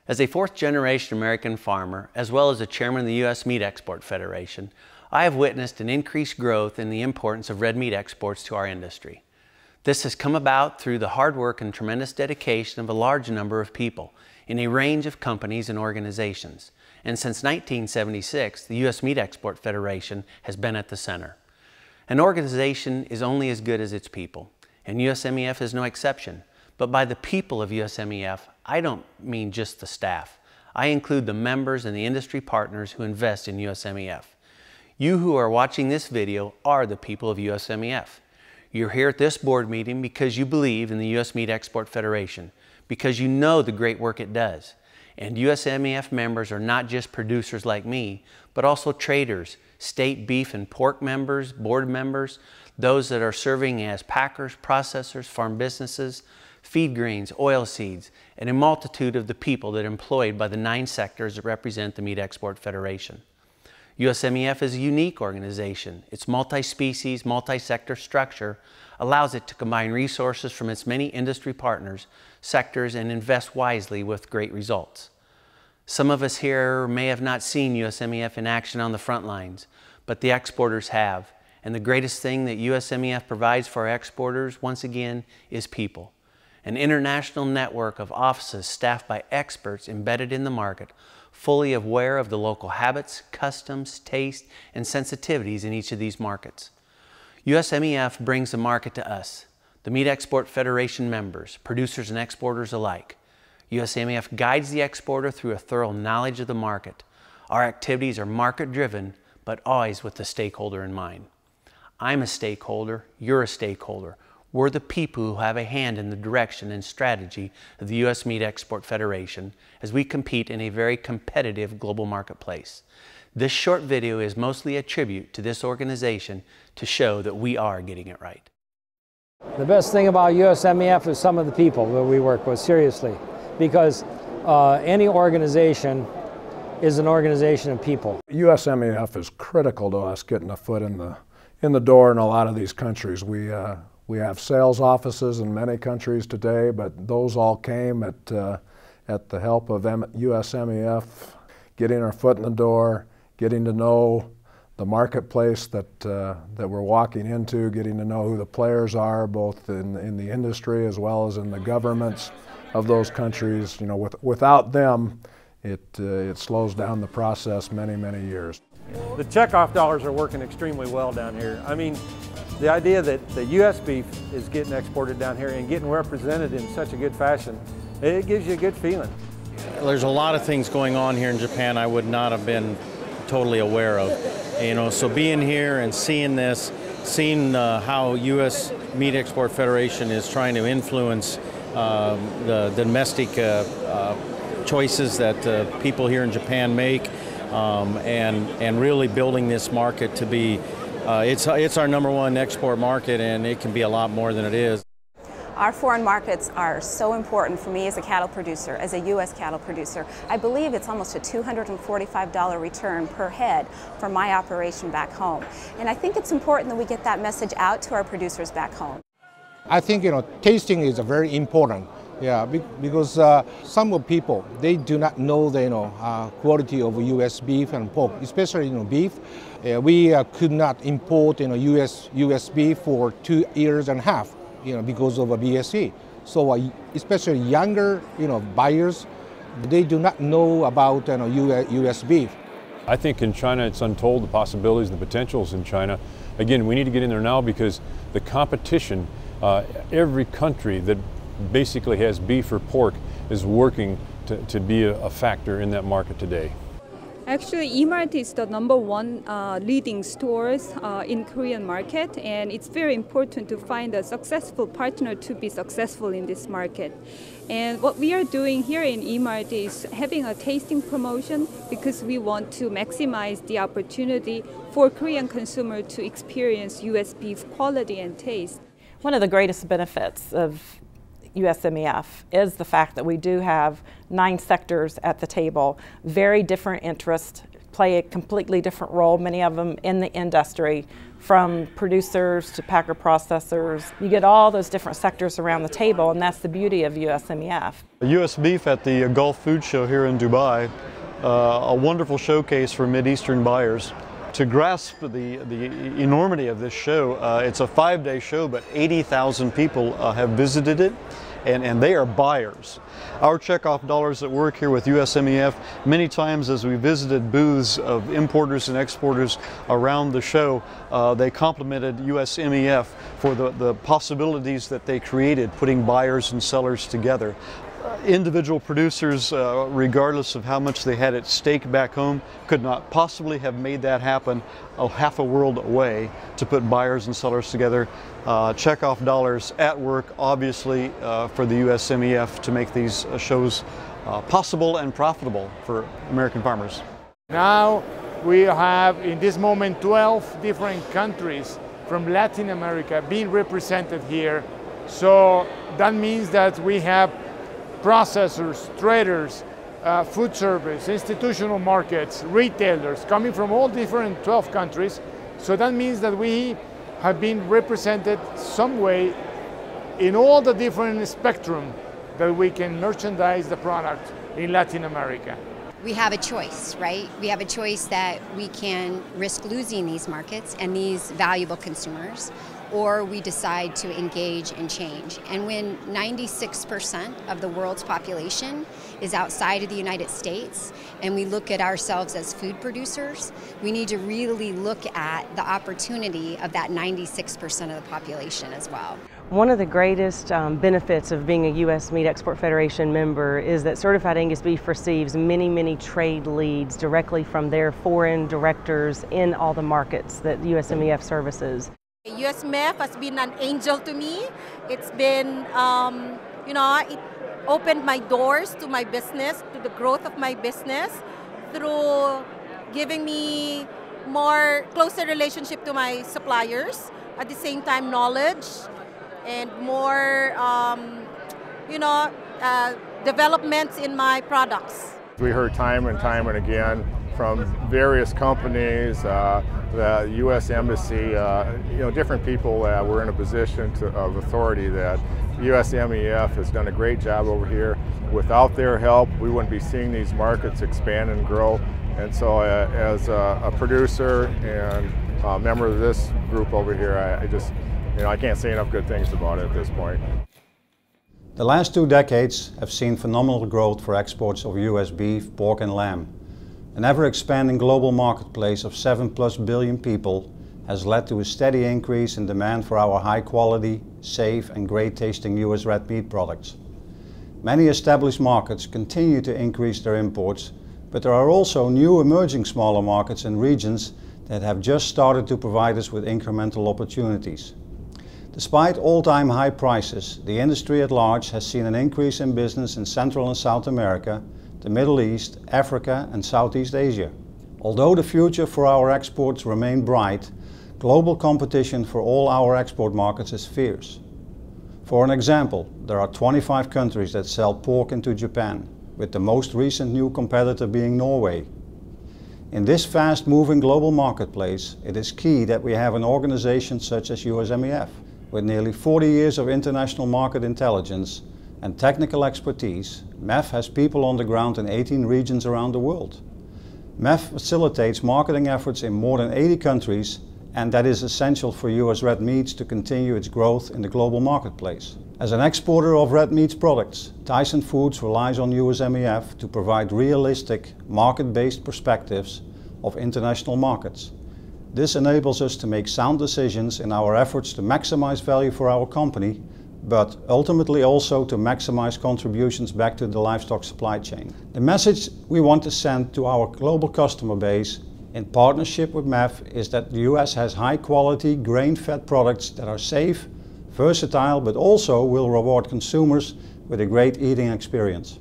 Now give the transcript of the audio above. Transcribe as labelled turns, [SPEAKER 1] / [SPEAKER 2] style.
[SPEAKER 1] As a fourth-generation American farmer, as well as the chairman of the U.S. Meat Export Federation, I have witnessed an increased growth in the importance of red meat exports to our industry. This has come about through the hard work and tremendous dedication of a large number of people in a range of companies and organizations. And since 1976, the U.S. Meat Export Federation has been at the center. An organization is only as good as its people, and USMEF is no exception. But by the people of USMEF, I don't mean just the staff. I include the members and the industry partners who invest in USMEF. You who are watching this video are the people of USMEF. You're here at this board meeting because you believe in the U.S. Meat Export Federation, because you know the great work it does. And USMEF members are not just producers like me, but also traders, state beef and pork members, board members, those that are serving as packers, processors, farm businesses, feed grains, oil seeds, and a multitude of the people that are employed by the 9 sectors that represent the Meat Export Federation. USMEF is a unique organization. Its multi-species, multi-sector structure allows it to combine resources from its many industry partners, sectors, and invest wisely with great results. Some of us here may have not seen USMEF in action on the front lines, but the exporters have. And the greatest thing that USMEF provides for our exporters, once again, is people. An international network of offices staffed by experts embedded in the market, fully aware of the local habits, customs, taste, and sensitivities in each of these markets. USMEF brings the market to us, the Meat Export Federation members, producers and exporters alike. USMEF guides the exporter through a thorough knowledge of the market. Our activities are market-driven, but always with the stakeholder in mind. I'm a stakeholder, you're a stakeholder. We're the people who have a hand in the direction and strategy of the U.S. Meat Export Federation as we compete in a very competitive global marketplace. This short video is mostly a tribute to this organization to show that we are getting it right.
[SPEAKER 2] The best thing about USMEF is some of the people that we work with, seriously, because any organization is an organization of people.
[SPEAKER 3] USMEF is critical to us getting a foot in the door in a lot of these countries. We have sales offices in many countries today, but those all came at the help of USMEF, getting our foot in the door, getting to know the marketplace that we're walking into, getting to know who the players are, both in the industry as well as in the governments of those countries. You know, without them, it slows down the process many, many years.
[SPEAKER 4] The checkoff dollars are working extremely well down here. I mean, the idea that the U.S. beef is getting exported down here and getting represented in such a good fashion, it gives you a good feeling.
[SPEAKER 5] There's a lot of things going on here in Japan I would not have been totally aware of. You know, so being here and seeing this, seeing how U.S. Meat Export Federation is trying to influence the domestic choices that people here in Japan make, and really building this market to be, it's our #1 export market, and it can be a lot more than it is.
[SPEAKER 6] Our foreign markets are so important for me as a cattle producer, as a U.S. cattle producer. I believe it's almost a $245 return per head for my operation back home. And I think it's important that we get that message out to our producers back home.
[SPEAKER 7] I think, tasting is very important. Yeah, because some of people, they do not know the quality of U.S. beef and pork, especially beef. We could not import U.S. beef for 2.5 years, because of a BSE. So especially younger buyers, they do not know about U.S. beef.
[SPEAKER 8] I think in China it's untold, the possibilities, the potentials in China. Again, we need to get in there now because the competition, every country that basically has beef or pork is working to be a factor in that market today.
[SPEAKER 9] Actually, eMart is the #1 leading stores in Korean market, and it's very important to find a successful partner to be successful in this market. And what we are doing here in eMart is having a tasting promotion because we want to maximize the opportunity for Korean consumer to experience U.S. beef quality and taste.
[SPEAKER 10] One of the greatest benefits of USMEF is the fact that we do have 9 sectors at the table, very different interests play a completely different role, many of them in the industry, from producers to packer processors. You get all those different sectors around the table, and that's the beauty of USMEF.
[SPEAKER 11] US Beef at the Gulf Food Show here in Dubai, a wonderful showcase for Mideastern buyers. To grasp the enormity of this show, it's a 5-day show, but 80,000 people have visited it, and they are buyers. Our checkoff dollars that work here with USMEF, many times as we visited booths of importers and exporters around the show, they complimented USMEF for the possibilities that they created, putting buyers and sellers together. Individual producers, regardless of how much they had at stake back home, could not possibly have made that happen half a world away to put buyers and sellers together. Checkoff dollars at work, obviously, for the USMEF to make these shows possible and profitable for American farmers.
[SPEAKER 12] Now we have, in this moment, 12 different countries from Latin America being represented here. So that means that we have processors, traders, food service, institutional markets, retailers coming from all different 12 countries. So that means that we have been represented some way in all the different spectrum that we can merchandise the product in Latin America.
[SPEAKER 13] We have a choice, right? We have a choice that we can risk losing these markets and these valuable consumers, or we decide to engage and change. And when 96% of the world's population is outside of the United States, and we look at ourselves as food producers, we need to really look at the opportunity of that 96% of the population as well.
[SPEAKER 14] One of the greatest benefits of being a U.S. Meat Export Federation member is that Certified Angus Beef receives many trade leads directly from their foreign directors in all the markets that USMEF services.
[SPEAKER 15] USMEF has been an angel to me. It's been, it opened my doors to my business, to the growth of my business, through giving me more closer relationship to my suppliers, at the same time knowledge and more, developments in my products.
[SPEAKER 16] We heard time and time and again from various companies, the U.S. Embassy, different people that were in a position of authority that USMEF has done a great job over here. Without their help, we wouldn't be seeing these markets expand and grow. And so as a producer and a member of this group over here, I can't say enough good things about it at this point.
[SPEAKER 17] The last 2 decades have seen phenomenal growth for exports of US beef, pork and lamb. An ever-expanding global marketplace of 7+ billion people has led to a steady increase in demand for our high-quality, safe and great-tasting US red meat products. Many established markets continue to increase their imports, but there are also new emerging smaller markets and regions that have just started to provide us with incremental opportunities. Despite all-time high prices, the industry at large has seen an increase in business in Central and South America, the Middle East, Africa and Southeast Asia. Although the future for our exports remain bright, global competition for all our export markets is fierce. For an example, there are 25 countries that sell pork into Japan, with the most recent new competitor being Norway. In this fast-moving global marketplace, it is key that we have an organization such as USMEF. With nearly 40 years of international market intelligence and technical expertise, MEF has people on the ground in 18 regions around the world. MEF facilitates marketing efforts in more than 80 countries, and that is essential for US red meats to continue its growth in the global marketplace. As an exporter of red meats products, Tyson Foods relies on USMEF to provide realistic, market-based perspectives of international markets. This enables us to make sound decisions in our efforts to maximize value for our company, but ultimately also to maximize contributions back to the livestock supply chain. The message we want to send to our global customer base in partnership with MEF is that the US has high-quality, grain-fed products that are safe, versatile, but also will reward consumers with a great eating experience.